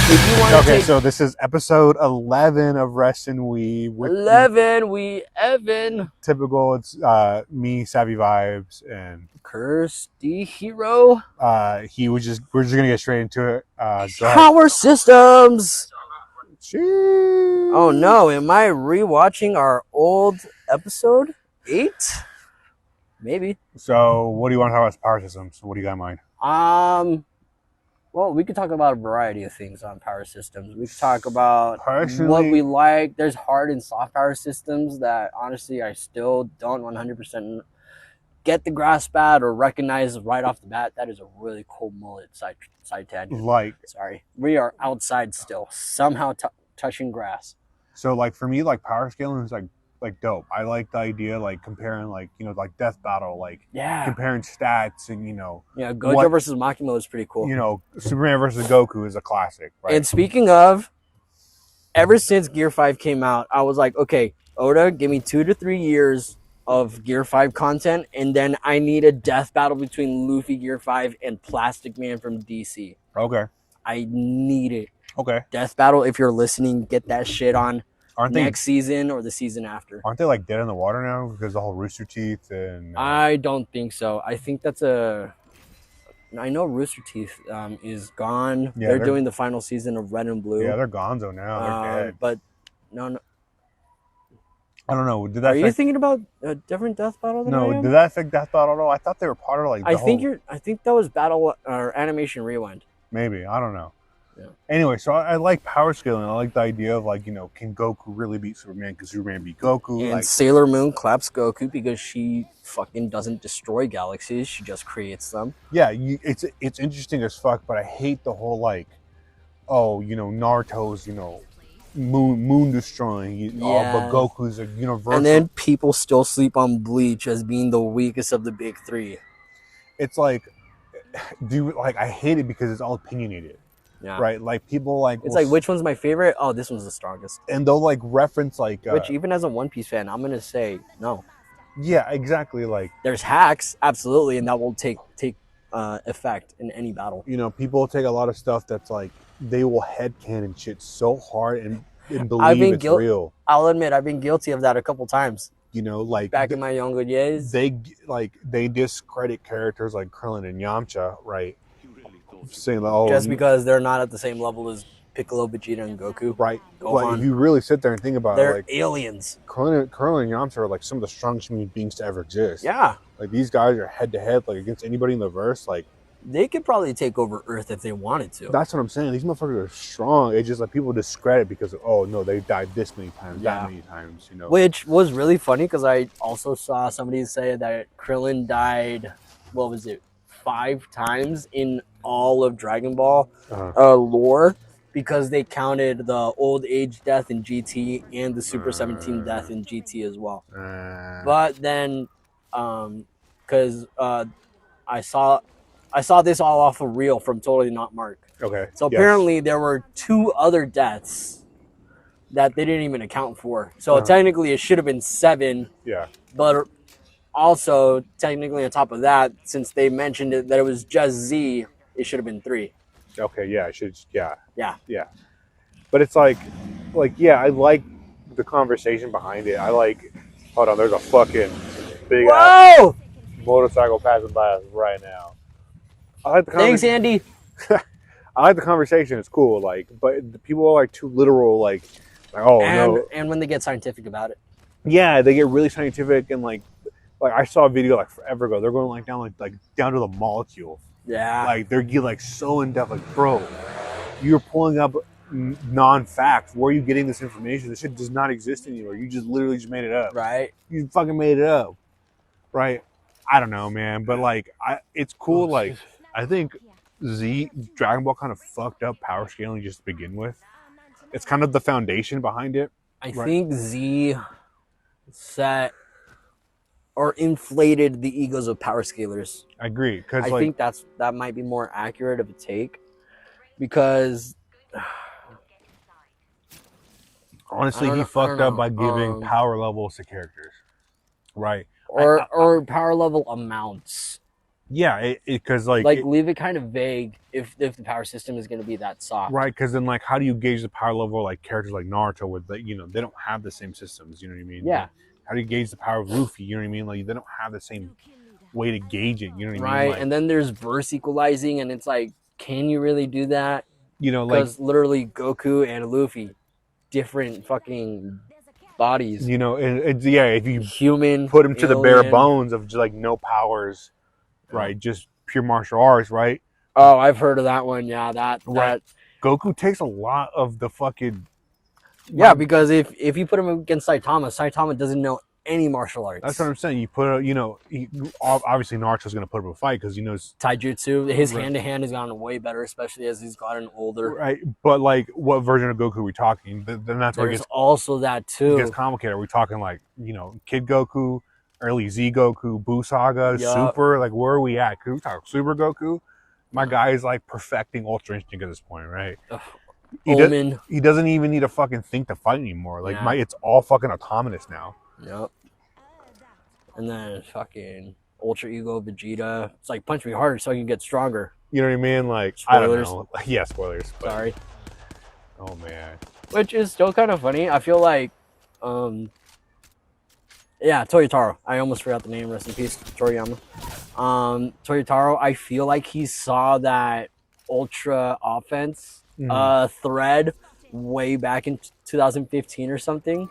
If you want to Okay, take so this is episode 11 of Rest and Weeb. With 11, we Evan typical, it's me, Savvy Vibes, and Curse the Hero we're just gonna get straight into it. Go ahead. Power Systems. Sheesh. Oh no, am I rewatching our old episode 8? Maybe. So, what do you want to talk about? Power systems. What do you got in mind? Well, we could talk about a variety of things on power systems. We could talk about Personally, what we like. There's hard and soft power systems that honestly I still don't 100% get the grasp at or recognize right off the bat. That is a really cool mullet side tangent. Sorry, we are outside still, somehow touching grass. So, like for me, like power scaling is like dope. I like the idea, like comparing, like like death battle, like comparing stats, and Gojo versus Makima is pretty cool. Superman versus Goku is a classic, right? And speaking of, ever since Gear 5 came out, I was like, okay, Oda, give me 2 to 3 years of Gear 5 content, and then I need a death battle between Luffy Gear 5 and Plastic Man from DC. Okay. I need it. Okay. Death battle, if you're listening, get that shit on next season or the season after. Aren't they like dead in the water now because the whole Rooster Teeth and... I don't think so. I think that's I know Rooster Teeth is gone. Yeah, they're doing the final season of Red and Blue. Yeah, they're gonzo now. They're dead. But no. I don't know. Are you thinking about a different death battle than I am? Did that affect death battle at all? I thought they were part of like the I think that was battle or animation rewind. Maybe. I don't know. Yeah. Anyway, so I like power scaling. I like the idea of like, can Goku really beat Superman? Can Superman beat Goku? And Sailor Moon claps Goku because she fucking doesn't destroy galaxies. She just creates them. Yeah, it's interesting as fuck, but I hate the whole like, Naruto's, moon destroying. But Goku's a universal. And then people still sleep on Bleach as being the weakest of the big three. It's like, I hate it because it's all opinionated. Yeah. Right, like people like it's like, which one's my favorite? Oh, this one's the strongest. And they'll like reference like which even as a One Piece fan, I'm gonna say no. Yeah, exactly. Like there's hacks, absolutely, and that will take effect in any battle. People take a lot of stuff that's like they will headcanon shit so hard and believe it's real. I'll admit I've been guilty of that a couple times. Like back in my younger days, they discredit characters like Krillin and Yamcha, right? Saying just because they're not at the same level as Piccolo, Vegeta, and Goku. Right. But if you really sit there and think about they're it, like aliens. Krillin and Yamcha are like some of the strongest human beings to ever exist. Yeah. Like these guys are head to head, like against anybody in the verse. Like they could probably take over Earth if they wanted to. That's what I'm saying. These motherfuckers are strong. It's just like people discredit because they died this many times, that many times, Which was really funny because I also saw somebody say that Krillin died, 5 times in all of Dragon Ball lore because they counted the old age death in GT and the Super 17 death in GT as well. But then, because I saw this all off of reel from Totally Not Mark. Okay. So apparently there were 2 other deaths that they didn't even account for. So technically it should have been 7. Yeah. But also technically on top of that, since they mentioned it that it was just Z, it should have been 3. Okay. Yeah. Yeah. But it's like, I like the conversation behind it. Hold on. There's a fucking big ass motorcycle passing by us right now. I like the Thanks, Andy. I like the conversation. It's cool. But the people are like too literal. And when they get scientific about it. Yeah, they get really scientific and like I saw a video like forever ago. They're going down to the molecule. Yeah. They're so in depth. Like, bro, you're pulling up non-facts. Where are you getting this information? This shit does not exist anymore. You just literally just made it up. Right. You fucking made it up. Right. I don't know, man. But it's cool. I think Dragon Ball kind of fucked up power scaling just to begin with. It's kind of the foundation behind it. I think Z set or inflated the egos of power scalers. I agree. I think that might be more accurate of a take. Because honestly, he fucked up by giving power levels to characters. Right. Or power level amounts. Yeah, because Like leave it kind of vague if the power system is going to be that soft. right, because then like how do you gauge the power level of like characters like Naruto with like they don't have the same systems, you know what I mean? Yeah. Like, how do you gauge the power of Luffy? You know what I mean? Like they don't have the same way to gauge it. You know what I mean? Right. Like And then there's verse equalizing, and it's like, can you really do that? like Because literally Goku and Luffy, different fucking bodies. yeah, if you Human, put him to the bare alien. bones of just like no powers, right? Just pure martial arts, right? Oh, I've heard of that one. Yeah, that. Goku takes a lot of the fucking. Yeah, because if you put him against Saitama doesn't know any martial arts. That's what I'm saying. You put obviously Naruto's going to put him in a fight because he knows taijutsu. His hand to hand has gotten way better, especially as he's gotten older. Right, but like, what version of Goku are we talking? Then that's where it There's gets also that too. It gets complicated. Are we talking like Kid Goku, early Z Goku, Buu Saga, Super? Like, where are we at? Could we talk Super Goku? My guy is like perfecting Ultra Instinct at this point, right? He doesn't even need to fucking think to fight anymore. Like it's all fucking autonomous now. Yep. And then fucking Ultra Ego Vegeta. It's like punch me harder so I can get stronger. You know what I mean? Like spoilers. I don't know. Yeah, spoilers. But... Sorry. Oh man. Which is still kind of funny. I feel like yeah, Toyotaro. I almost forgot the name. Rest in peace, Toriyama. Toyotaro, I feel like he saw that Ultra offense thread way back in 2015 or something,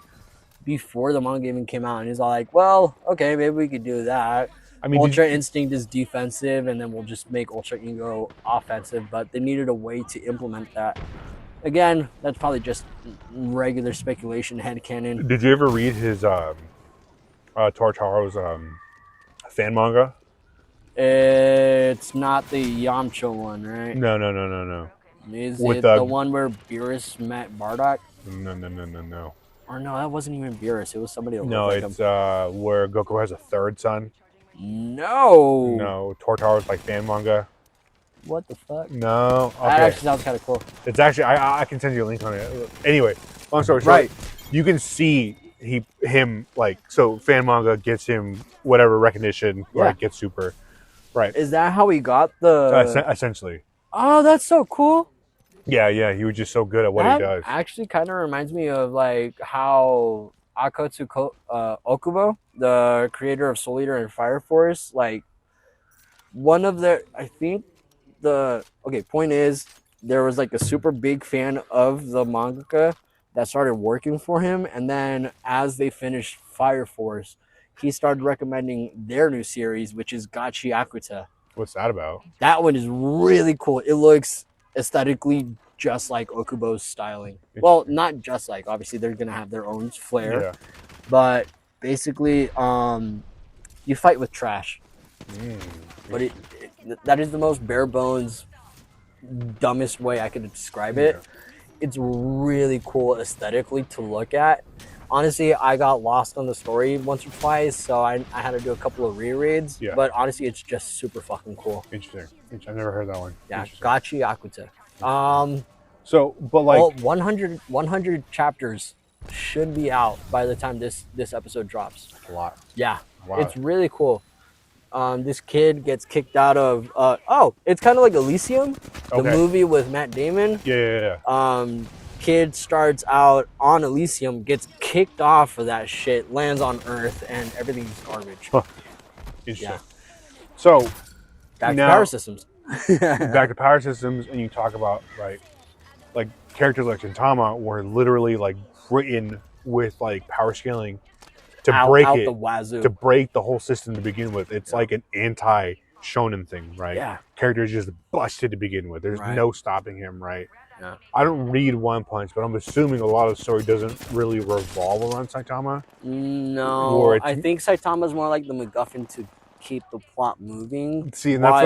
before the manga even came out, and he's all like, well, okay, maybe we could do that. I mean, Ultra Instinct is defensive, and then we'll just make Ultra Ego offensive, but they needed a way to implement that. Again, that's probably just regular speculation, headcanon. Did you ever read his Tortaro's fan manga? It's not the Yamcha one, right? No. Is it the one where Beerus met Bardock? No. Or no, that wasn't even Beerus. It was somebody else. No, it's where Goku has a third son. No, Tortaro's like fan manga. What the fuck? No. Okay. That actually sounds kind of cool. It's actually I can send you a link on it. Anyway, long story short, right. You can see him like, so fan manga gets him whatever recognition, right? Gets super, right? Is that how he got the? Essentially. Oh, that's so cool. Yeah. He was just so good at what he does. Actually, kind of reminds me of like how Akatsu Okubo, the creator of Soul Eater and Fire Force, like one of their, I think point is there was like a super big fan of the mangaka that started working for him, and then as they finished Fire Force, he started recommending their new series, which is Gachi Akuta. What's that about? That one is really cool. It looks aesthetically just like Okubo's styling. Well, not just like, obviously they're gonna have their own flair, but basically you fight with trash. But that is the most bare bones, dumbest way I could describe it. It's really cool aesthetically to look at. Honestly, I got lost on the story once or twice, so I had to do a couple of rereads. But honestly, it's just super fucking cool. Interesting. I've never heard that one. Yeah, Gachi Akuta. So, but like 100 chapters should be out by the time this episode drops. That's a lot. Yeah, it's really cool. This kid gets kicked out of it's kind of like Elysium, the movie with Matt Damon. Yeah. Kid starts out on Elysium, gets kicked off for that shit, lands on Earth, and everything's garbage. Interesting. So back to power systems. Back to power systems, and you talk about like characters like Shintama were literally like written with like power scaling to break the whole system to begin with. It's like an anti-shonen thing, right? Yeah. Characters just busted to begin with. There's no stopping him, right? Yeah. I don't read One Punch, but I'm assuming a lot of the story doesn't really revolve around Saitama. No, I think Saitama's more like the MacGuffin to keep the plot moving. See, and that's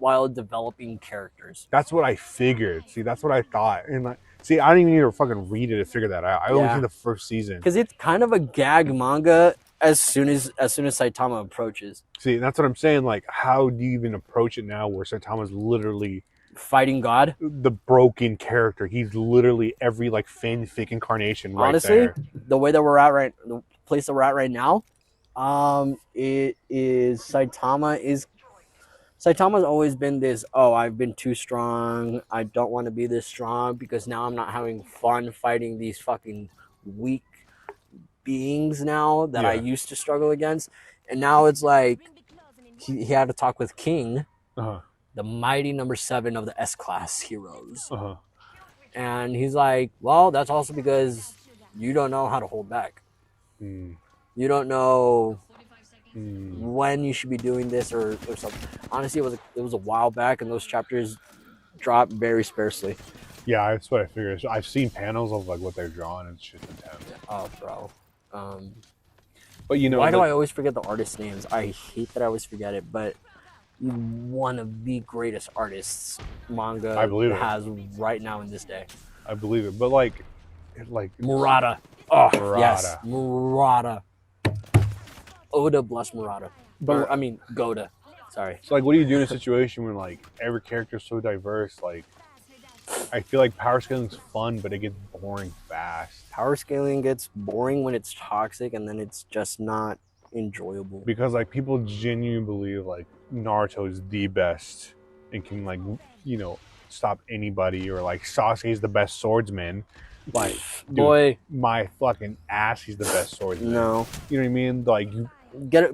while developing characters. That's what I figured. See, that's what I thought. And I didn't even need to fucking read it to figure that out. I only seen the first season. Because it's kind of a gag manga as soon as Saitama approaches. See, that's what I'm saying. Like, how do you even approach it now where Saitama's literally fighting God? The broken character. He's literally every like fanfic incarnation right Honestly, there. The way that we're at the place that we're at right now, it is Saitama is Saitama's always been this, oh, I've been too strong. I don't want to be this strong because now I'm not having fun fighting these fucking weak beings now that I used to struggle against. And now it's like he had to talk with King, the mighty number 7 of the S-class heroes. And he's like, well, that's also because you don't know how to hold back. You don't know when you should be doing this or something. Honestly, it was a while back, and those chapters dropped very sparsely. Yeah, that's what I figured. I've seen panels of like what they're drawing, and it's just intense. Oh, bro. But you know, why do I always forget the artist names? I hate that I always forget it, but one of the greatest artists manga has right now in this day. I believe it, but like Murata. Oh, Murata. Yes, Murata. Oda bless Murata. But I mean Goda. Sorry. So like, what do you do in a situation when like every character is so diverse? Like, I feel like power scaling's fun, but it gets boring fast. Power scaling gets boring when it's toxic, and then it's just not enjoyable. Because like people genuinely believe like Naruto is the best and can like, you know, stop anybody, or like Sasuke's the best swordsman. Like, dude, boy, my fucking ass, he's the best swordsman. No, you know what I mean? Like, you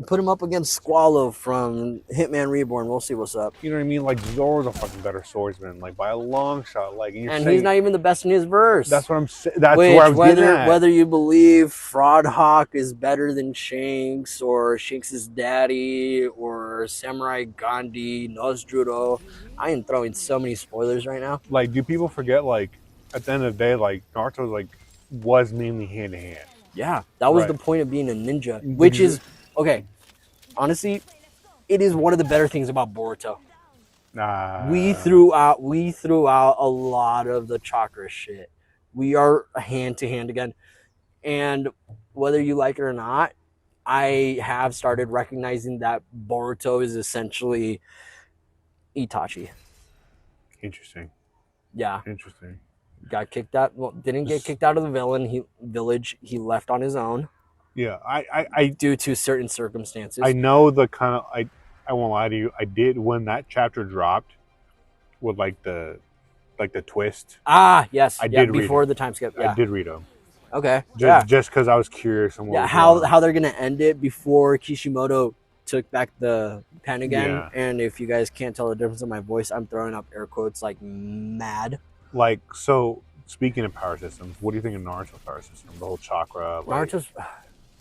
put him up against Squalo from Hitman Reborn. We'll see what's up. You know what I mean? Like, Zoro's a fucking better swordsman, like by a long shot. Like, and he's not even the best in his verse. That's what I'm saying. That's where I was getting at. Whether you believe Fraud Hawk is better than Shanks, or Shanks' daddy, or Samurai Gandhi, Nozdrudo, I am throwing so many spoilers right now. Like, do people forget? Like, at the end of the day, like Naruto was mainly hand to hand. Yeah, that was the point of being a ninja, which is okay. Honestly, it is one of the better things about Boruto. We threw out a lot of the chakra shit. We are hand to hand again, and whether you like it or not, I have started recognizing that Boruto is essentially Itachi. Interesting. Yeah. Interesting. Got kicked out. Well, didn't get kicked out of the village. He left on his own. Yeah, I due to certain circumstances. I know the kind of I won't lie to you. I did when that chapter dropped with like the twist. Ah, yes. I did before read the time skip. Yeah. I did read them. Okay. Just because I was curious on what how they're gonna end it before Kishimoto took back the pen again. Yeah. And if you guys can't tell the difference in my voice, I'm throwing up air quotes like mad. Like, so speaking of power systems, what do you think of Naruto's power system? The whole chakra. Naruto's,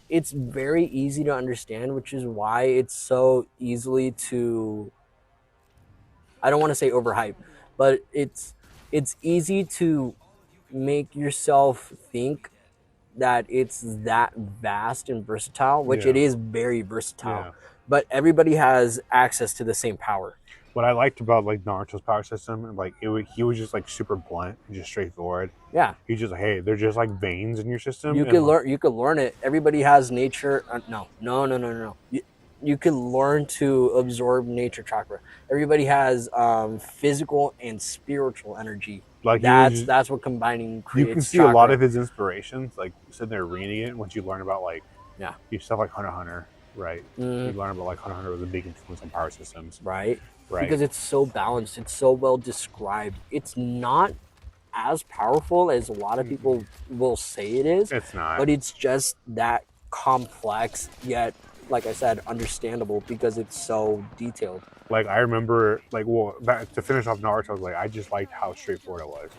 it's very easy to understand, which is why it's so easily to, I don't want to say overhype, but it's easy to make yourself think that it's that vast and versatile, which it is very versatile. Yeah. But everybody has access to the same power. What I liked about like Naruto's power system, like he was just like super blunt and just straightforward. Yeah, he's just like, hey, they're just like veins in your system. You could learn it. Everybody has nature. No. You can learn to absorb nature chakra. Everybody has physical and spiritual energy. Like that's what combining creates. You can see chakra. A lot of his inspirations, like sitting there reading it. Once you learn about like you stuff like Hunter x Hunter, right? You learn about like Hunter x Hunter was a big influence on power systems, right? Because it's so balanced, it's so well described. It's not as powerful as a lot of people will say it is. It's not. But it's just that complex, yet, like I said, understandable because it's so detailed. Like, I remember, like, well, to finish off Naruto, like, I just liked how straightforward it was.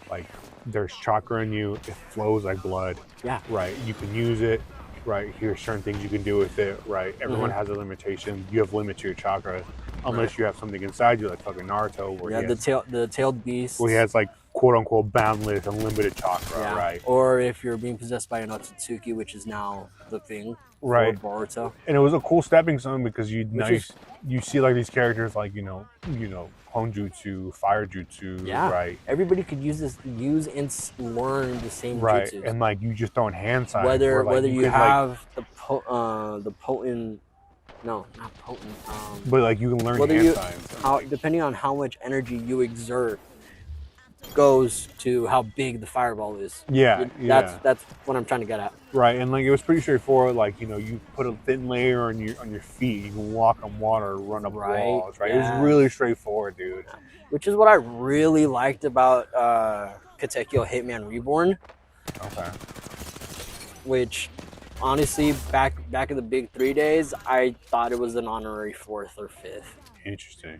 Like, there's chakra in you, it flows like blood. Yeah. Right? You can use it. Right, here's certain things you can do with it. Right, everyone has a limitation. You have limits to your chakra, unless you have something inside you, like fucking Naruto, where the tailed beast, where he has like quote unquote boundless, unlimited chakra. Right, or if you're being possessed by an Otsutsuki, which is now the thing. Right, for Boruto. And it was a cool stepping stone because you see like these characters like you know Honjutsu, Fire Jutsu, right? Everybody could use and learn the same jutsus. And like you just throwing hand signs. Whether you have the potent, no, not potent. But like you can learn hand signs. Depending on how much energy you exert, goes to how big the fireball is. Yeah, That's what I'm trying to get at. Right, and like it was pretty straightforward. Like you put a thin layer on your feet, you can walk on water, run up walls. Right, Yeah. it was really straightforward, dude. Which is what I really liked about Katekyo Hitman Reborn. Okay. Which, honestly, back in the big 3 days, I thought it was an honorary 4th or 5th. Interesting.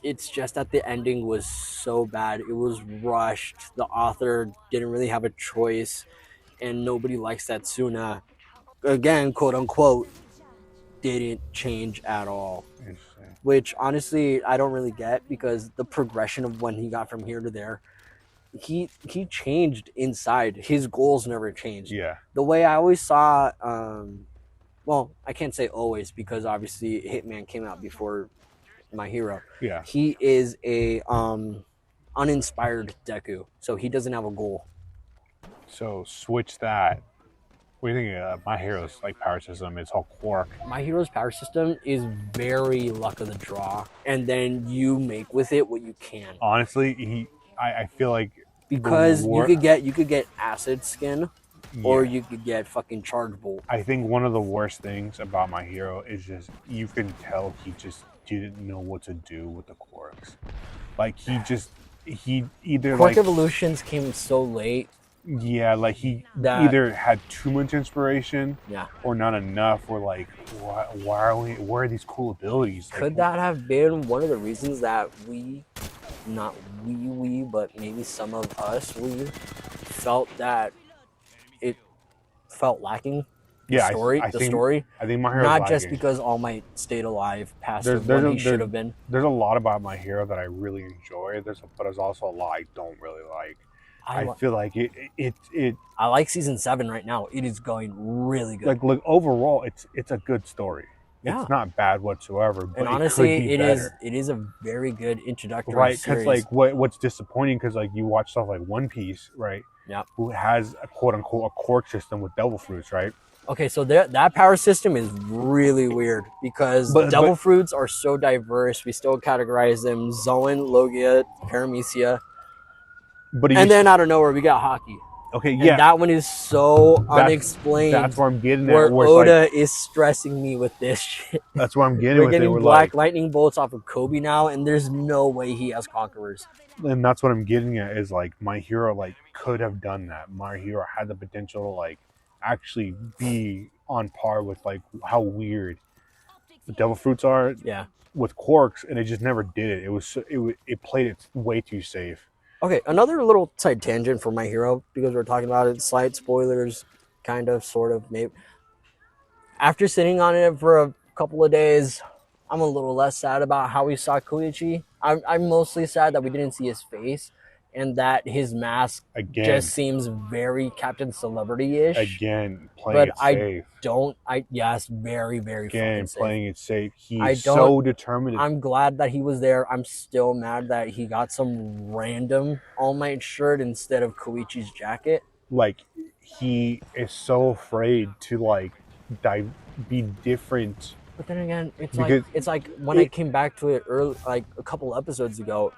It's just that the ending was so bad. It was rushed. The author didn't really have a choice, and nobody likes that Suna. Again, quote unquote, didn't change at all. Interesting. Which honestly I don't really get, because the progression of when he got from here to there, he changed inside. His goals never changed. Yeah. The way I always saw, well, I can't say always, because obviously Hitman came out before My Hero. Yeah. He is a uninspired Deku, so he doesn't have a goal. So switch that. What do you think? My Hero's like power system. It's all Quark. My Hero's power system is very luck of the draw, and then you make with it what you can. Honestly, I feel like because you could get acid skin, or you could get fucking charge bolt. I think one of the worst things about My Hero is just you can tell he just didn't know what to do with the Quarks. Like he either Quark like evolutions came so late. Yeah, like he either had too much inspiration, or not enough, or like where are these cool abilities? Could that have been one of the reasons that not we, but maybe some of us, we felt that it felt lacking? The story. I think My Hero not just because All Might stayed alive past when he should have been. There's a lot about My Hero that I really enjoy. But there's also a lot I don't really like. I feel like it. I like season 7 right now. It is going really good. Like overall, it's a good story. Yeah. It's not bad whatsoever. But and honestly, it is a very good introductory right, series. because like what's disappointing, because like you watch stuff like One Piece, right? Yeah. Who has a quote unquote a Quark system with devil fruits, right? Okay, so that power system is really weird, because devil fruits are so diverse. We still categorize them: Zoan, Logia, Paramecia. And then out of nowhere, we got Hockey. Okay, and that one is so unexplained. That's where I'm getting at. Where Oda is stressing me with this shit. That's where I'm getting We're with getting it. black lightning bolts off of Kobe now, and there's no way he has conquerors. And that's what I'm getting at, is like My Hero like could have done that. My Hero had the potential to like actually be on par with like how weird the devil fruits are. Yeah. With Quarks, and it just never did it. It played it way too safe. Okay, another little side tangent for My Hero, because we're talking about it. Slight spoilers, kind of, sort of, maybe. After sitting on it for a couple of days, I'm a little less sad about how we saw Koichi. I'm mostly sad that we didn't see his face, and that his mask just seems very Captain Celebrity-ish. Again, playing it safe. Yes, very, very fucking safe. Playing it safe. He's so determined. I'm glad that he was there. I'm still mad that he got some random All Might shirt instead of Koichi's jacket. Like, he is so afraid to like be different. But then again, it's like when I came back to it early, like a couple episodes ago,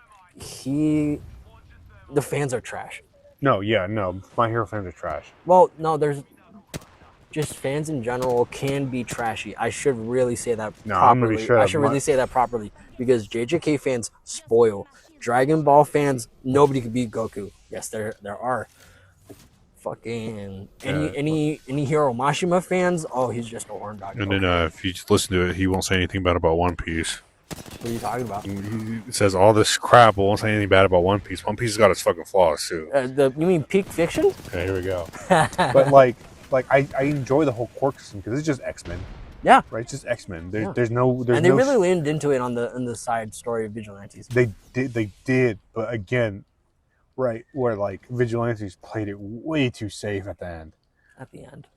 the fans are trash. No, My Hero fans are trash. Well, no, there's just fans in general can be trashy. I should really say that properly. I should really say that properly, because JJK fans spoil. Dragon Ball fans, nobody could beat Goku. Yes, there are. Fucking any Hiro Mashima fans, oh, he's just a horn dog. And then if you just listen to it, he won't say anything bad about One Piece. What are you talking about? He says all this crap, but won't say anything bad about One Piece. One Piece has got its fucking flaws too. You mean peak fiction? Okay, here we go. But like I enjoy the whole Quark system, because it's just X-Men. Yeah, right. It's just X-Men. There's and they really leaned into it on the side story of Vigilantes. They did, but again, right, where like Vigilantes played it way too safe at the end.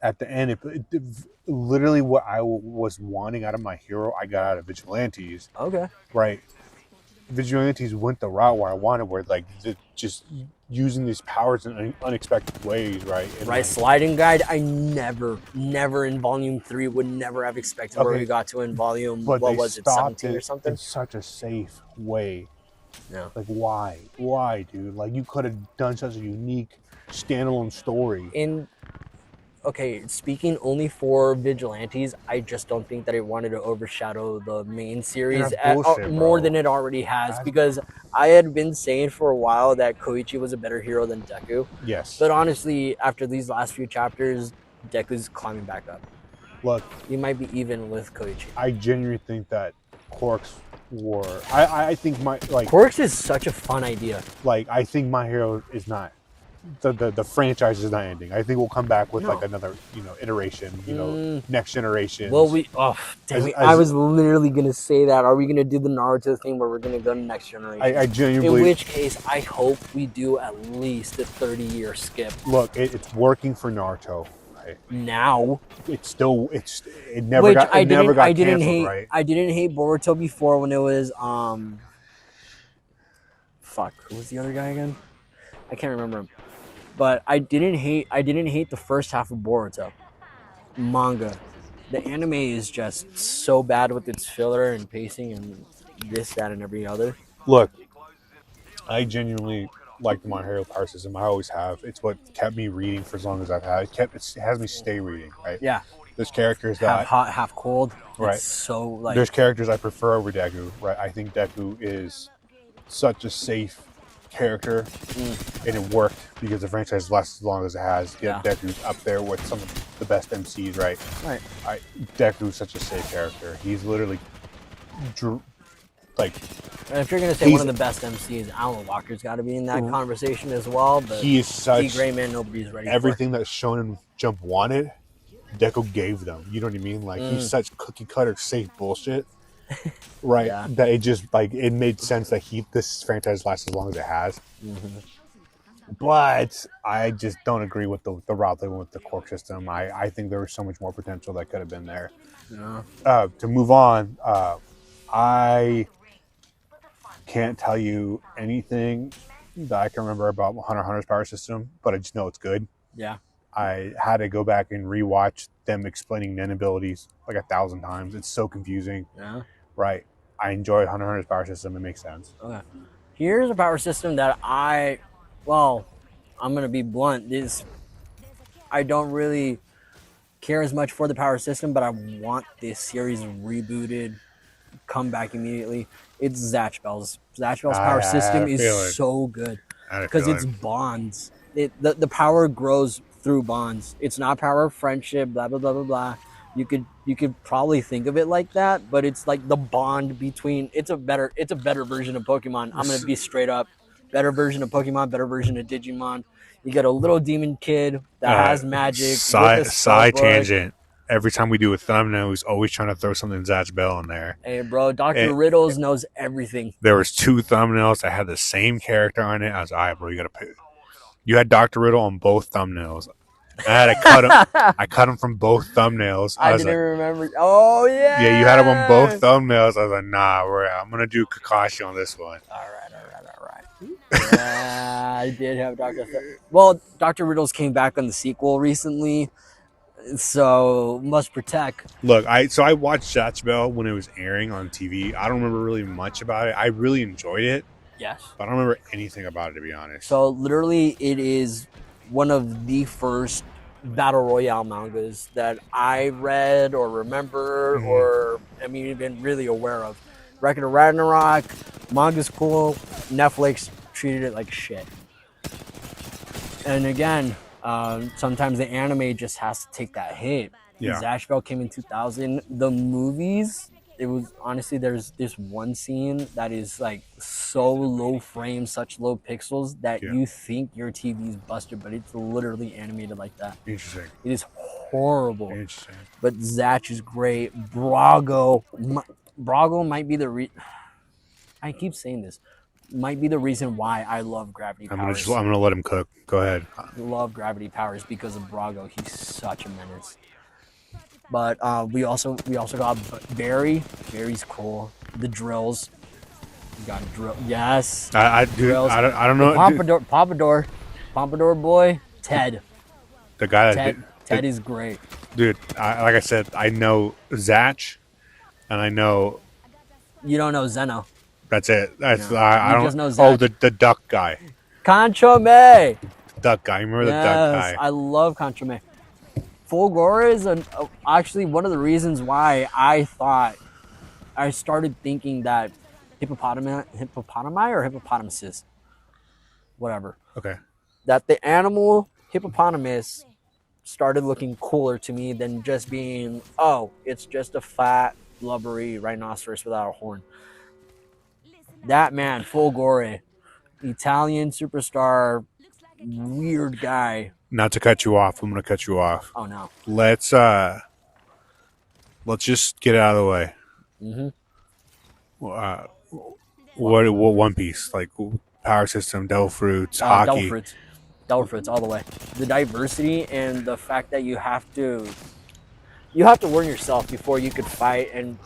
At the end, it literally what I was wanting out of My Hero, I got out of Vigilantes. Okay. Right. Vigilantes went the route where I wanted, where like just using these powers in unexpected ways, right? And right, sliding guide. I never in Volume 3 would never have expected where we got to in Volume. What was it, 17 or something? In such a safe way. Yeah. Like, why, dude? Like, you could have done such a unique standalone story. And okay, speaking only for Vigilantes, I just don't think that it wanted to overshadow the main series that's bullshit, more bro. than it already has. Because I had been saying for a while that Koichi was a better hero than Deku. Yes. But honestly, after these last few chapters, Deku's climbing back up. Look, He might be even with Koichi. I genuinely think that Quark's War. I think Quarks is such a fun idea. I think My Hero is not the franchise is not ending. I think we'll come back with like another iteration. Next generation. Well, I was literally gonna say that. Are we gonna do the Naruto thing where we're gonna go to next generation? I genuinely. In which case, I hope we do at least a 30-year skip. Look, it's working for Naruto. Right? Now it never got canceled, right? I didn't hate Boruto before when it was fuck, who was the other guy again? I can't remember him. But I didn't hate the first half of Boruto manga. The anime is just so bad with its filler and pacing and this, that, and every other. Look, I genuinely like the My Hero power system. I always have. It's what kept me reading for as long as I've had. It has me stay reading, right? Yeah. There's characters half hot, half cold. Right. It's so like. There's characters I prefer over Deku, right? I think Deku is such a safe character, and it worked because the franchise lasts as long as it has. Deku's up there with some of the best MCs, right? Right. Deku's such a safe character. He's literally like. And if you're gonna say one of the best MCs, Alan Walker's got to be in that conversation as well. But he is such D. Gray Man, nobody's ready. Everything that Shonen Jump wanted, Deku gave them. You know what I mean? Like he's such cookie cutter safe bullshit. Right, yeah. That it just it made sense that this franchise lasts as long as it has. But I just don't agree with the route they went with the Quark system. I think there was so much more potential that could have been there. Yeah. To move on, I can't tell you anything that I can remember about Hunter x Hunter's power system, but I just know it's good. Yeah. I had to go back and rewatch them explaining Nen abilities like 1,000 times. It's so confusing. Yeah. Right. I enjoyed Hunter x Hunter's power system. It makes sense. Okay. Here's a power system that I'm going to be blunt. I don't really care as much for the power system, but I want this series rebooted, come back immediately. It's Zatch Bell's. Zatch Bell's power system is so good because it's bonds. The power grows through bonds. It's not power of friendship, blah, blah, blah, blah, blah. You could probably think of it like that, but it's like the bond between. It's a better version of Pokemon. I'm gonna be straight up. Better version of Pokemon. Better version of Digimon. You get a little demon kid that has magic. Side tangent. Every time we do a thumbnail, he's always trying to throw something Zatch Bell in there. Hey, bro, Dr. Riddles knows everything. There was 2 thumbnails that had the same character on it. I was like, all right, bro, you gotta pay. You had Dr. Riddle on both thumbnails. I had to cut him. I cut him from both thumbnails. I didn't remember. Oh yeah. Yeah, you had him on both thumbnails. I was like, nah, I'm gonna do Kakashi on this one. All right. Yeah, I did have Dr. Riddles came back on the sequel recently, so must protect. Look, I watched Zatch Bell when it was airing on TV. I don't remember really much about it. I really enjoyed it. Yes. But I don't remember anything about it, to be honest. So literally, it is one of the first battle royale mangas that I read or remember or I'm even really aware of. Record of Ragnarok, manga's cool. Netflix treated it like shit. And again, sometimes the anime just has to take that hit. Yeah. Zatch Bell came in 2000. The movies, it was honestly, there's this one scene that is like so low frame, such low pixels that you think your TV's busted, but it's literally animated like that. Interesting. It is horrible. Interesting. But Zatch is great. Brago might be I keep saying this. Might be the reason why I love Gravity Powers. I'm gonna let him cook. Go ahead. I love Gravity Powers because of Brago. He's such a menace. But we also got Barry. Barry's cool. The drills. We got drill. Yes. I don't know. Pompadour boy. Ted. The guy Ted is great. Dude, like I said, I know Zatch, and I know. You don't know Zeno. That's it. That's No, I you don't. just know Oh, Zach. the duck guy. Conchome. Duck guy. Remember the duck Yes, guy? I love Conchome. Fulgore is actually one of the reasons why I started thinking that hippopotami or hippopotamuses, whatever, Okay. that the animal hippopotamus started looking cooler to me than just being, oh, it's just a fat, blubbery rhinoceros without a horn. That man, Fulgore, Italian superstar, weird guy. Not to cut you off, I'm gonna cut you off. Oh no. Let's just get it out of the way. Mm-hmm. What One Piece, like Power System, Devil Fruits, Devil hockey. fruits. Devil fruits all the way. The diversity and the fact that you have to learn yourself before you could fight and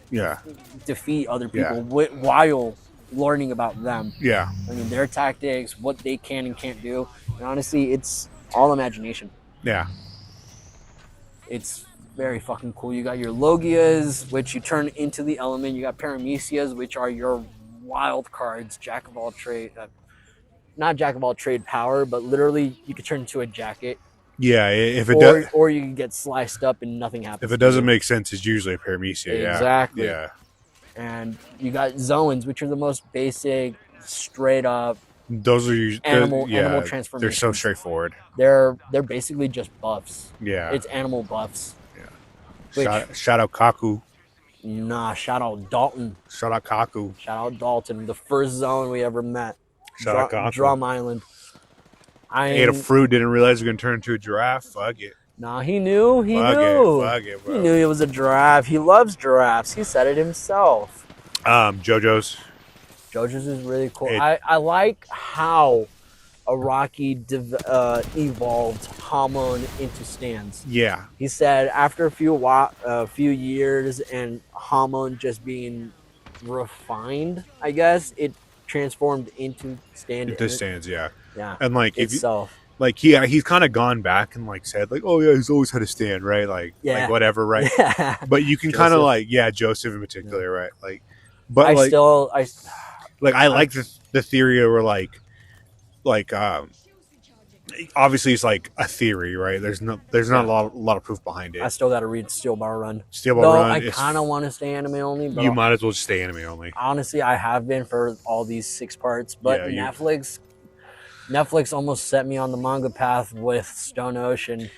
Yeah. defeat other Yeah. people while learning about them. Yeah. I mean, their tactics, what they can and can't do. And honestly, it's all imagination. Yeah. It's very fucking cool. You got your Logias, which you turn into the element. You got Paramecias, which are your wild cards, jack of all trade. Not jack of all trade power, but literally you could turn into a jacket. Yeah. If it does, or you can get sliced up and nothing happens. if it doesn't make sense, it's usually a Paramecia. Exactly. Yeah. And you got Zoans, which are the most basic, straight up Those are usually animal transformations. They're so straightforward. They're basically just buffs. Yeah. It's animal buffs. Yeah. Shout out Kaku. Nah, shout out Dalton. Shout out Kaku. Shout out Dalton, the first zone we ever met. Shout out Kaku. Drum Island. I ate a fruit, didn't realize it was going to turn into a giraffe. Fuck it. Nah, he knew. He Fuck knew. Fuck it, bro. He knew he was a giraffe. He loves giraffes. He said it himself. JoJo's. JoJo's is really cool. I like how Araki evolved Hamon into stands. Yeah. He said after a few years and Hamon just being refined, I guess, it transformed into stand. Into stands, yeah. Yeah. And like itself. He's kind of gone back and like said like, oh yeah, he's always had a stand, right? Like whatever, right? Yeah. But you can kind of like, Joseph in particular, right? Like, but I like the theory where like obviously it's like a theory, right? There's not a lot of proof behind it. I still got to read Steel Ball Run. Steel Ball Run. I kind of want to stay anime only. But you might as well just stay anime only. Honestly, I have been for all these 6 parts, but Netflix almost set me on the manga path with Stone Ocean.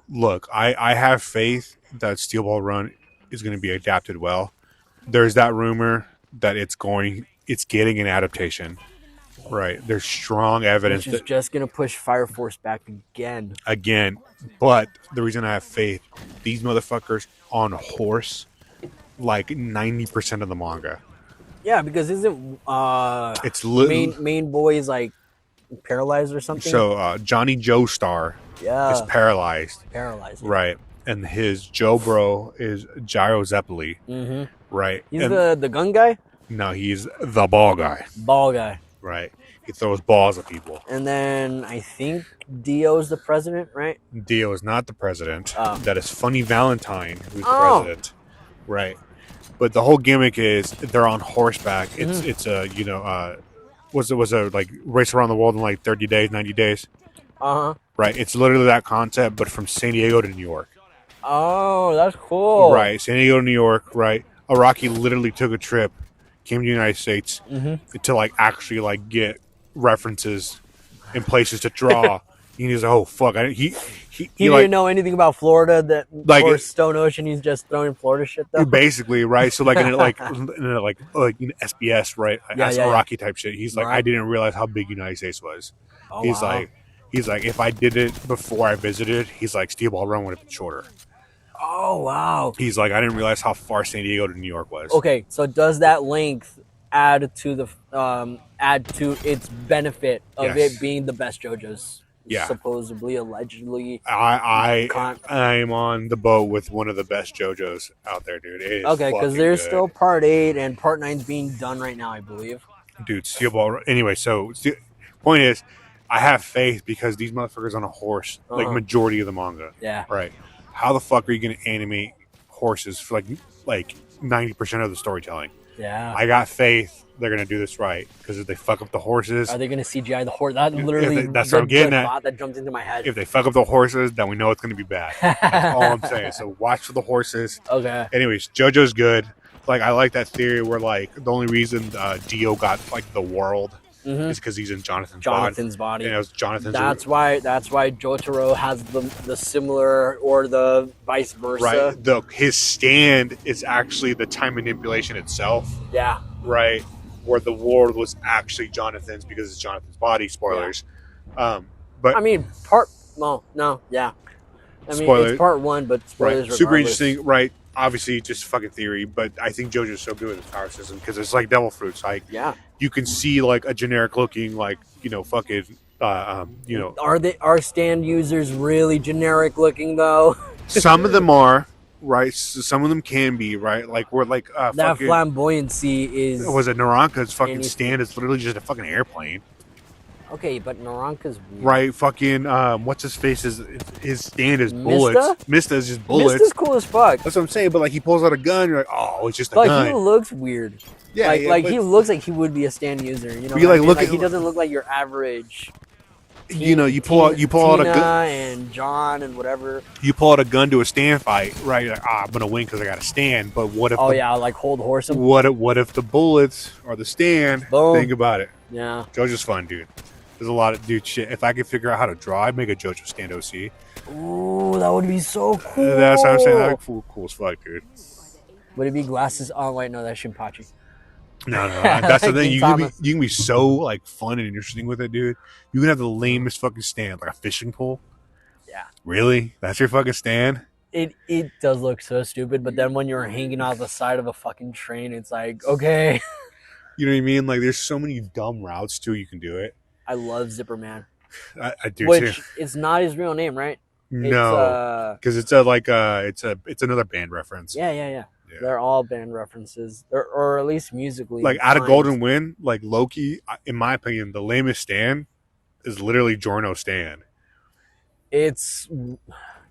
Look, I have faith that Steel Ball Run is going to be adapted well. There's that rumor that it's getting an adaptation. Right. There's strong evidence which is just going to push Fire Force back again. But the reason I have faith, these motherfuckers on a horse, like 90% of the manga. Yeah, because isn't it's main boy is like paralyzed or something? So Johnny Joestar is paralyzed. Right. And his Joe bro is Gyro Zeppeli. Mm-hmm. Right. He's the gun guy? No, he's the ball guy. Ball guy. Right. He throws balls at people. And then I think Dio's the president, right? Dio is not the president. That is Funny Valentine, who's the president. Right. But the whole gimmick is they're on horseback. It's was a like race around the world in like 30 days, 90 days. Right. It's literally that concept, but from San Diego to New York. Oh, that's cool. Right. San Diego to New York. Right. Araki literally took a trip, came to the United States to like actually like get references in places to draw. He's like, oh fuck! He didn't know anything about Florida. That like or Stone Ocean. He's just throwing Florida shit though. Basically, right? So like in SBS, right? Araki type shit. He's like, I didn't realize how big United States was. Oh, he's like, if I did it before I visited, he's like, Steel Ball Run would have been shorter. Oh wow! He's like, I didn't realize how far San Diego to New York was. Okay, so does that length add to its benefit of it being the best JoJo's? Yeah, supposedly, allegedly. I'm on the boat with one of the best JoJo's out there, dude. Okay, because there's still Part 8 and Part 9's being done right now, I believe. Dude, Steel Ball. Anyway, so point is, I have faith because these motherfuckers on a horse, like majority of the manga. Yeah. Right. How the fuck are you going to animate horses for like 90% of the storytelling? Yeah. I got faith they're gonna do this right because if they fuck up the horses, Are they going to CGI the horse? That literally that's what I'm getting the at. thought that jumped into my head. If they fuck up the horses, then we know it's gonna be bad. That's all I'm saying. So watch for the horses. Okay. Anyways, JoJo's good. Like I like that theory where like the only reason Dio got like the world is because he's in Jonathan's body. And it was Jonathan's. That's why Jotaro has the similar or the vice versa. Right. His stand is actually the time manipulation itself. Yeah. Right. Where the world was actually Jonathan's because it's Jonathan's body. Spoilers. Yeah. But I mean, yeah. I mean, spoiler, it's part 1, but spoilers. Right. Super interesting. Right. Obviously, just fucking theory, but I think JoJo's so good with his power system because it's like devil fruits. Like, yeah, you can see like a generic looking, like fucking, Are stand users really generic looking though? Some of them are. Right, so some of them can be right. Like we're like that fucking, flamboyancy is. Was it Naranka's fucking stand? It's literally just a fucking airplane. Okay, but Naranka's weird. Right, fucking what's his face his stand is bullets. Mista is just bullets. Mista's cool as fuck. That's what I'm saying. But like he pulls out a gun, you're like, oh, it's just a gun. But he looks weird. Yeah, he looks like he would be a stand user. You know, he doesn't look like your average. You pull out a gun and John and whatever. You pull out a gun to a stand fight, right? Like, I'm gonna win because I got a stand. But what if? Like hold horse. What if the bullets are the stand? Boom. Think about it. Yeah, JoJo's fun, dude. There's a lot of shit. If I could figure out how to draw, I'd make a JoJo stand OC. Ooh, that would be so cool. That's what I'm saying. That'd be cool as fuck, dude. Would it be glasses? Oh wait, no, that's Shinpachi. No, that's the thing. You can be so like fun and interesting with it, dude. You can have the lamest fucking stand, like a fishing pole. Yeah. Really? That's your fucking stand? It does look so stupid, but then when you're hanging out the side of a fucking train, it's like, okay. You know what I mean? Like, there's so many dumb routes too. You can do it. I love Zipper Man. I do Which too. It's not his real name, right? No, because it's another band reference. Yeah. They're all band references, or at least musically. Like out of Golden Wind, like Loki, in my opinion, the lamest stand is literally Giorno's stand. It's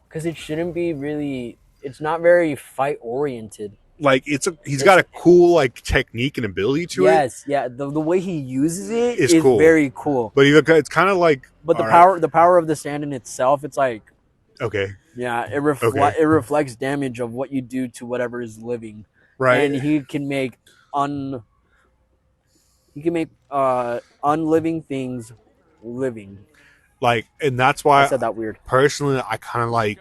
because it shouldn't be really. It's not very fight oriented. Like he's got a cool like technique and ability to it. Yes, yeah. The way he uses it is cool. Very cool. But it's kind of like. But the power of the stand in itself, it's like. Okay. Yeah, it reflects damage of what you do to whatever is living. Right. And he can make unliving things living. Like, and that's why I said that weird. Personally, I kind of like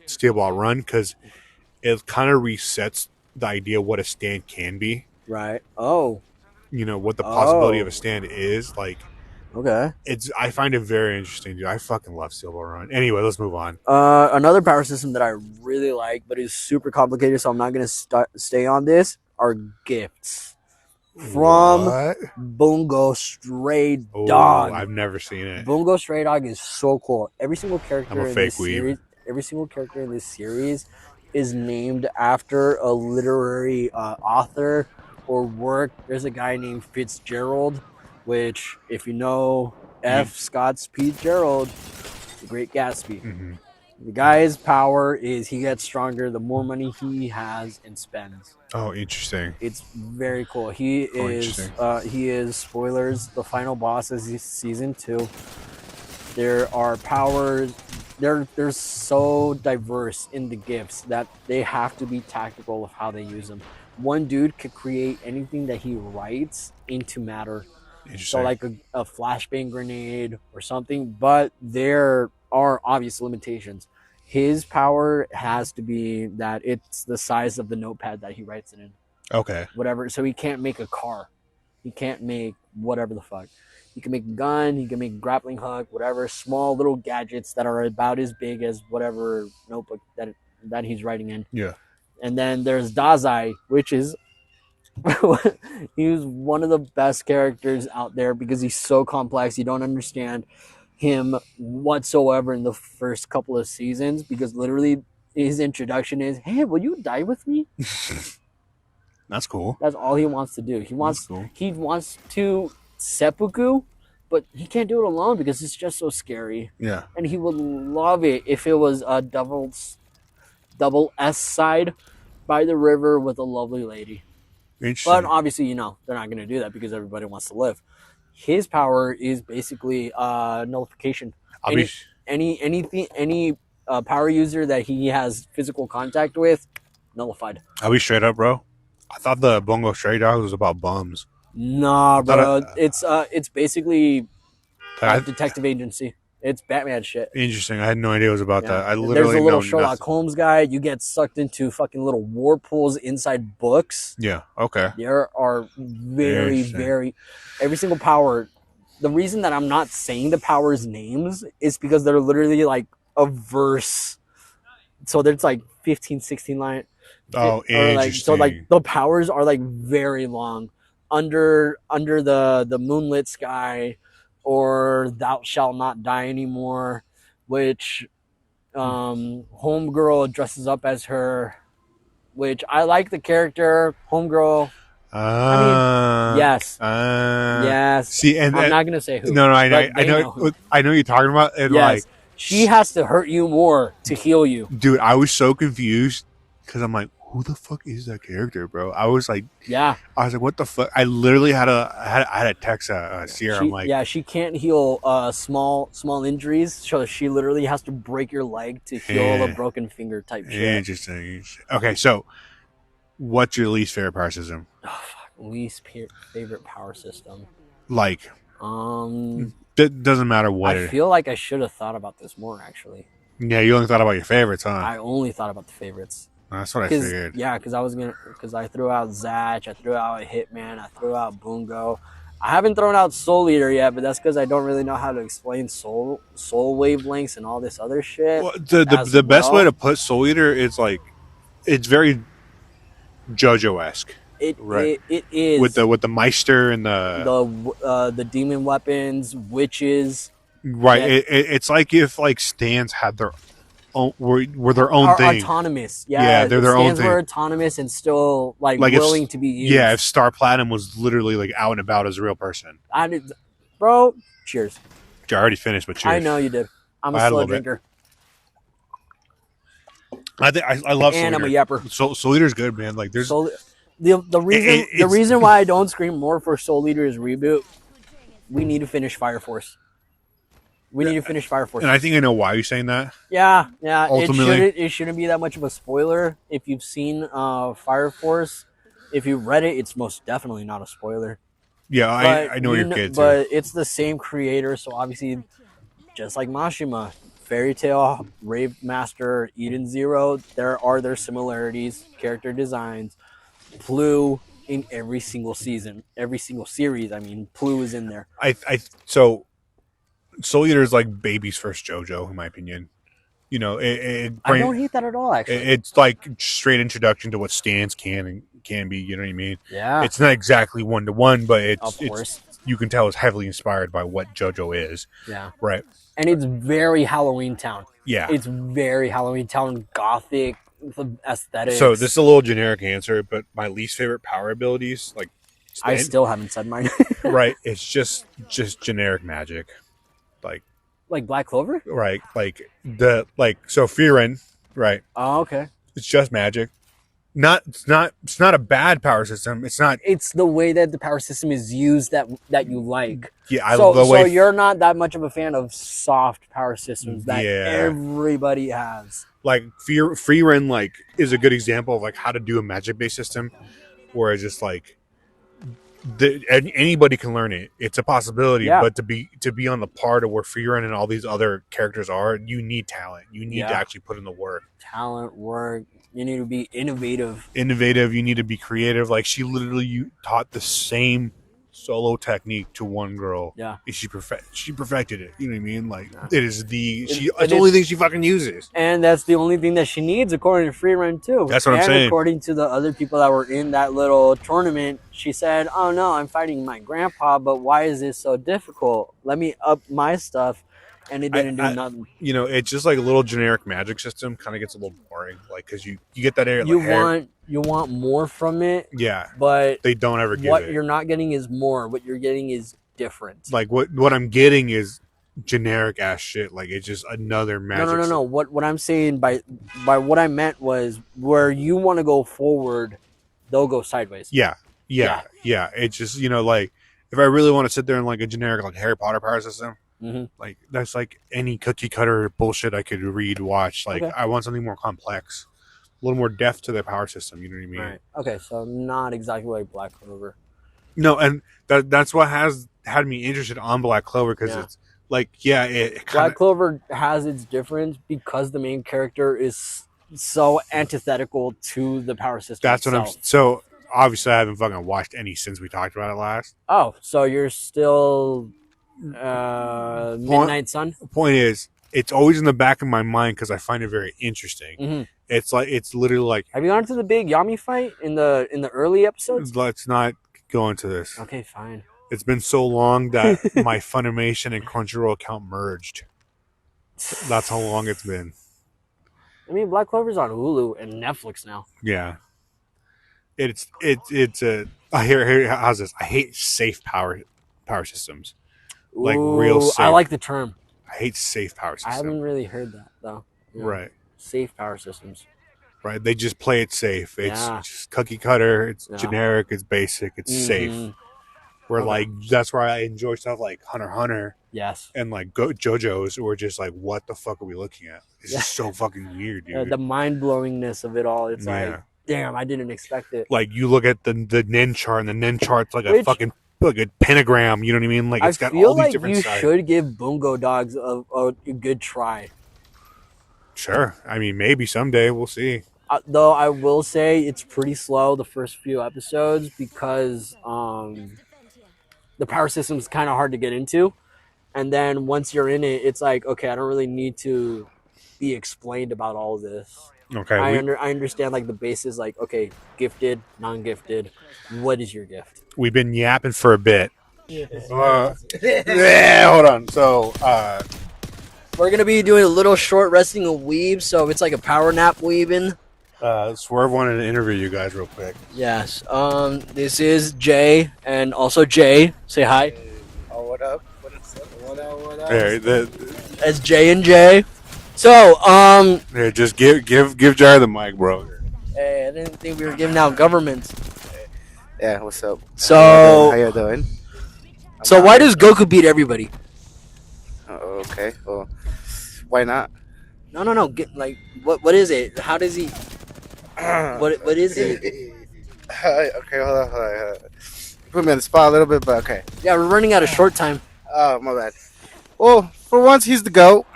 Steel Ball Run because it kind of resets the idea of what a stand can be. Right. Oh. What the possibility of a stand is like. Okay. I find it very interesting, dude. I fucking love Steel Ball Run. Anyway, let's move on. Another power system that I really like, but is super complicated, so I'm not gonna stay on this. Are gifts from Bungo Stray Dog. I've never seen it. Bungo Stray Dog is so cool. Every single character in this series, is named after a literary author or work. There's a guy named Fitzgerald. Which, if you know F. Scott Fitzgerald, The Great Gatsby, the guy's power is he gets stronger the more money he has and spends. Oh, interesting. It's very cool. He is spoilers. The final boss is season 2. There are powers. They're so diverse in the gifts that they have to be tactical of how they use them. One dude could create anything that he writes into matter. So like a flashbang grenade or something, but there are obvious limitations. His power has to be that it's the size of the notepad that he writes it in. Okay. Whatever. So he can't make a car. He can't make whatever the fuck. He can make a gun. He can make a grappling hook, whatever. Small little gadgets that are about as big as whatever notebook that he's writing in. Yeah. And then there's Dazai, which is... he's one of the best characters out there because he's so complex. You don't understand him whatsoever in the first couple of seasons because literally his introduction is, "Hey, will you die with me?" That's cool. That's all he wants to do. He wants to seppuku, but he can't do it alone because it's just so scary. Yeah. And he would love it if it was a double S side by the river with a lovely lady. Interesting. But obviously, you know, they're not going to do that because everybody wants to live. His power is basically nullification. Any power user that he has physical contact with, nullified. I'll be straight up, bro. I thought the Bungo Stray Dogs was about bums. Nah, bro. It's basically detective agency. It's Batman shit. Interesting. I had no idea it was about that. I literally There's a little know Sherlock nothing. Holmes guy. You get sucked into fucking little war pools inside books. Yeah. Okay. There are very every single power. The reason that I'm not saying the powers' names is because they're literally like a verse. So there's like 15, 16 line. Oh, interesting. Like, so like the powers are like very long. Under the moonlit sky, or thou shalt not die anymore, which Homegirl dresses up as her, which I like the character Homegirl. I mean, yes. See, and I'm not gonna say who. No, I know who. I know what you're talking about. And yes, like, she has to hurt you more to heal you. Dude, I was so confused because I'm like, who the fuck is that character, bro? I was like, what the fuck? I literally had a text Sierra. I'm like, she can't heal small injuries, so she literally has to break your leg to heal a broken finger type shit. Interesting. Okay, so what's your least favorite power system? Least favorite power system? Like, it doesn't matter what. I feel like I should have thought about this more, actually. Yeah, you only thought about your favorites, huh? I only thought about the favorites. That's what I figured. Yeah, because I threw out Zatch, I threw out Hitman, I threw out Bungo. I haven't thrown out Soul Eater yet, but that's because I don't really know how to explain soul wavelengths and all this other shit. Well, the best way to put Soul Eater is like, it's very JoJo-esque. It is with the Meister and the demon weapons, witches. Right. It's like if like stands had their own were their own thing. Autonomous. Yeah, they're their own thing. Stands were autonomous and still like willing to be used. Yeah, if Star Platinum was literally like out and about as a real person. Bro, cheers. I already finished, but cheers. I know you did. I'm a slow drinker. I think I love Soul Eater. And I'm a yapper. Soul Eater's good, man. Like there's the reason why I don't scream more for Soul Eater's reboot. We need to finish Fire Force. We need to finish Fire Force. And I think I know why you're saying that. Yeah. Ultimately, it shouldn't be that much of a spoiler if you've seen Fire Force. If you've read it, it's most definitely not a spoiler. Yeah, I know your kids. But it's the same creator, so obviously, just like Mashima, Fairy Tail, Rave Master, Eden Zero, there are their similarities, character designs. Plu in every single season, every single series. I mean, Plu is in there. So Soul Eater is like baby's first JoJo, in my opinion. You know, I don't hate that at all. Actually, it's like straight introduction to what stands can be. You know what I mean? Yeah. It's not exactly 1-to-1, but it's you can tell it's heavily inspired by what JoJo is. Yeah. Right. And it's very Halloween Town. Yeah. It's very Halloween Town, gothic, the aesthetics. So this is a little generic answer, but my least favorite power abilities, like I still haven't said mine. Right. It's just generic magic. Like Black Clover? Right. So Frieren, right. Oh, okay. It's just magic. It's not a bad power system. It's the way that the power system is used that you like. Yeah, I love the way. So you're not that much of a fan of soft power systems that everybody has. Like Frieren, like is a good example of like how to do a magic based system, where it's just like anybody can learn it. It's a possibility, but to be on the part of where Frieren and all these other characters are, you need talent. You need to actually put in the work. Talent, work. You need to be innovative. You need to be creative. Like she literally taught the same solo technique to one girl. Yeah. She perfected it. You know what I mean? Like it is it's the only thing she fucking uses. And that's the only thing that she needs according to Frieren too. That's what I'm saying. According to the other people that were in that little tournament, she said, "Oh no, I'm fighting my grandpa, but why is this so difficult? Let me up my stuff." And it didn't do nothing. You know, it's just like a little generic magic system. Kind of gets a little boring, like because you get that air. You want more from it. Yeah, but they don't ever give what you're not getting is more. What you're getting is different. Like what I'm getting is generic ass shit. Like it's just another magic. No. What I'm saying by what I meant was where you want to go forward, they'll go sideways. Yeah. Yeah. It's just like if I really want to sit there and like a generic like Harry Potter power system, like that's like any cookie cutter bullshit I could read, watch. Like I want something more complex, a little more depth to the power system. You know what I mean? Right. Okay, so not exactly like Black Clover. No, and that's what has had me interested on Black Clover because it's like it Black Clover has its difference because the main character is so antithetical to the power system. That's itself. what I'm. So obviously, I haven't fucking watched any since we talked about it last. Oh, so you're still Midnight Sun? Point is, it's always in the back of my mind because I find it very interesting. Mm-hmm. It's literally like. Have you gone to the big Yami fight in the early episodes? Let's not go into this. Okay, fine. It's been so long that my Funimation and Crunchyroll account merged. That's how long it's been. I mean, Black Clover's on Hulu and Netflix now. Yeah. It's a. Here, how's this? I hate safe power systems. Like real safe. I like the term. I hate safe power systems. I haven't really heard that though. Yeah. Right. Safe power systems. Right. They just play it safe. It's just cookie cutter. It's generic. It's basic. It's safe. Where like that's why I enjoy stuff like Hunter x Hunter. Yes. And like JoJo's, who are just like, what the fuck are we looking at? It's just so fucking weird, dude. The mind blowingness of it all. It's like, damn, I didn't expect it. Like you look at the Nen chart, and the Nen chart's like a fucking like a pentagram. You know what I mean? Like it's got all these different sides. I feel like you should give Bungo Dogs a good try. Sure. I mean, maybe someday we'll see. Though I will say it's pretty slow the first few episodes because the power system is kind of hard to get into, and then once you're in it, it's like, okay, I don't really need to be explained about all of this. Okay, I understand like the basis, like okay, gifted, non-gifted. What is your gift? We've been yapping for a bit. Hold on. So we're gonna be doing a little short resting of Weeb, so it's like a power nap weebing. Swerve wanted to interview you guys real quick. Yes. This is Jay, and also Jay. Say hi. Oh, what up? What up? Hey, That's Jay and Jay. So, here, just give Jared the mic, bro. Hey, I didn't think we were giving out governments. Yeah, what's up? So, how you doing? So why does Goku beat everybody? Okay. Well, why not? No. Get like what is it? How does he? What is it? Okay, hold on. Put me on the spot a little bit, but okay. Yeah, we're running out of short time. Oh, my bad. Well, for once, he's the GOAT,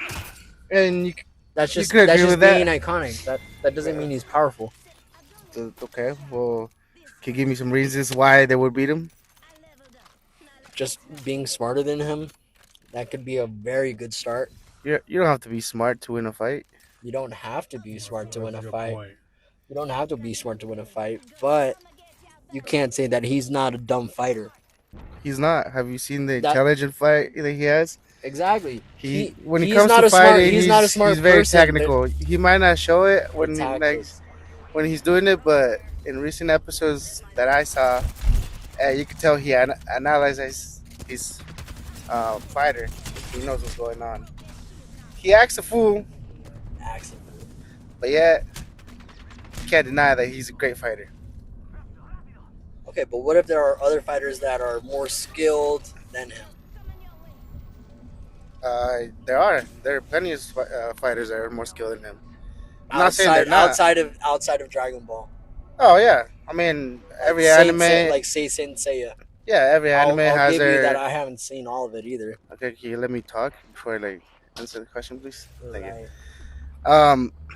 and that's just being iconic. That doesn't mean he's powerful. Okay, well, can you give me some reasons why they would beat him? Just being smarter than him, that could be a very good start. You don't have to be smart to win a fight. You don't have to be smart to win a fight. You don't have to be smart to win a fight, but you can't say that he's not a dumb fighter. He's not. Have you seen the intelligent fight that he has? Exactly. When it comes to fighting, he's not a smart person. He's very technical. He might not show it when he's doing it, but in recent episodes that I saw, you could tell he analyzes his fighter. He knows what's going on. He acts a fool, but yet you can't deny that he's a great fighter. Okay, but what if there are other fighters that are more skilled than him? There are plenty of fighters that are more skilled than him. I'm not saying they're not. Outside of Dragon Ball. Oh yeah, I mean every anime like Saint Seiya. Yeah, every anime has their. That I haven't seen all of it either. Okay, can you let me talk before I answer the question, please? Thank you.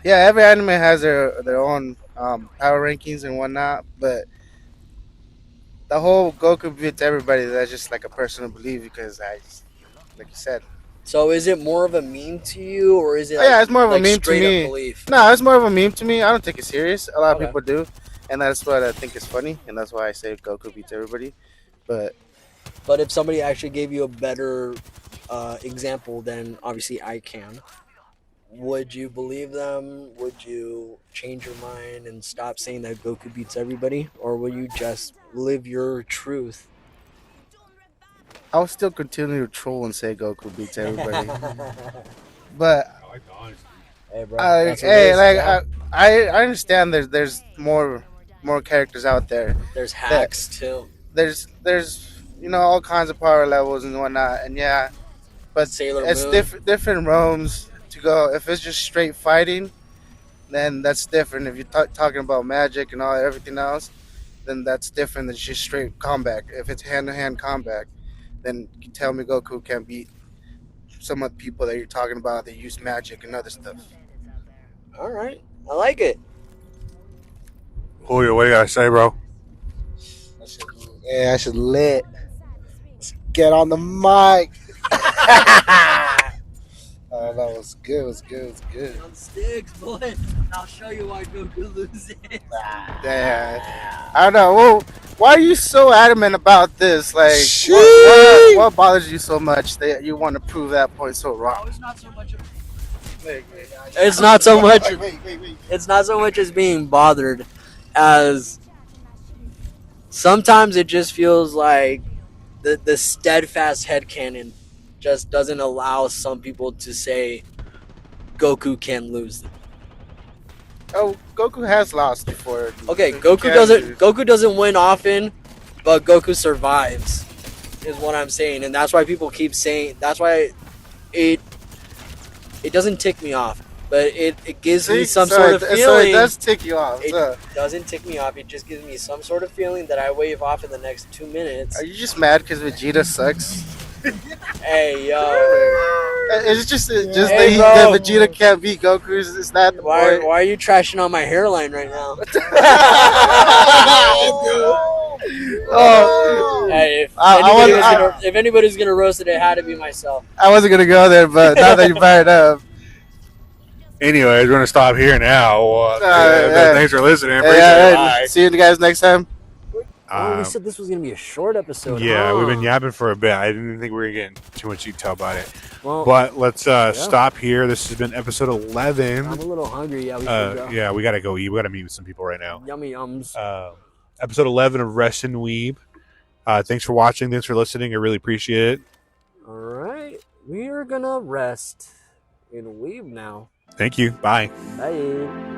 Yeah, every anime has their own power rankings and whatnot, but the whole Goku beats everybody, that's just like a personal belief because like you said. So is it more of a meme to you, or is it? Yeah, it's more of a meme to me. Belief? No, it's more of a meme to me. I don't take it serious. A lot of people do, and that's what I think is funny, and that's why I say Goku beats everybody. But if somebody actually gave you a better example, then obviously I can. Would you believe them? Would you change your mind and stop saying that Goku beats everybody? Or will you just live your truth? I'll still continue to troll and say Goku beats everybody. But I like the honesty. Hey, bro. I understand there's more more characters out there. There's hacks too. There's all kinds of power levels and whatnot, and yeah, but Sailor it's Moon. different realms to go. If it's just straight fighting, then that's different. If you're talking about magic and everything else, then that's different than just straight combat. If it's hand-to-hand combat, then you tell me Goku can't beat some of the people that you're talking about that use magic and other stuff. All right, I like it. Julio, what do you gotta say, bro? Yeah, I should lit. Let's get on the mic. Oh, that was good. It was good. It was good. On sticks, boy. I'll show you why Goku loses. Yeah, I don't know. Well, why are you so adamant about this? Like, what bothers you so much that you want to prove that point so wrong? It's not so much. It's not so much. Wait. It's not so much as being bothered as sometimes it just feels like the steadfast headcanon just doesn't allow some people to say Goku can lose. Oh, Goku has lost before. Okay, He Goku can doesn't lose. Goku doesn't win often, but Goku survives is what I'm saying, and that's why people keep saying. That's why it doesn't tick me off, but it gives me some sort of feeling. So it does tick you off. It So, doesn't tick me off. It just gives me some sort of feeling that I wave off in the next 2 minutes. are you just mad because Vegeta sucks? Hey yo, It's just Hey, that bro. Vegeta can't beat Goku. Is that the why point? are you trashing on my hairline right now? Oh, Hey, if anybody's gonna roast it, it had to be myself. I wasn't gonna go there, but now that you brought it up, Anyways, we're gonna stop here now. yeah. Thanks for listening. hey, Appreciate yeah, it. hey, Bye. see you guys next time. Oh, we said this was gonna be a short episode. Yeah, huh? we've been yapping for a bit. I didn't think we were getting too much detail about it. Well, But let's stop here. This has been episode I'm 11. a little hungry. Yeah, we should go. Yeah, we gotta go eat. We gotta meet with some people right now. Yummy yums. Episode 11 of Rest and Weeb. Thanks for watching. Thanks for listening. I really appreciate it. All right, we are gonna rest in Weeb now. Thank you. Bye. Bye.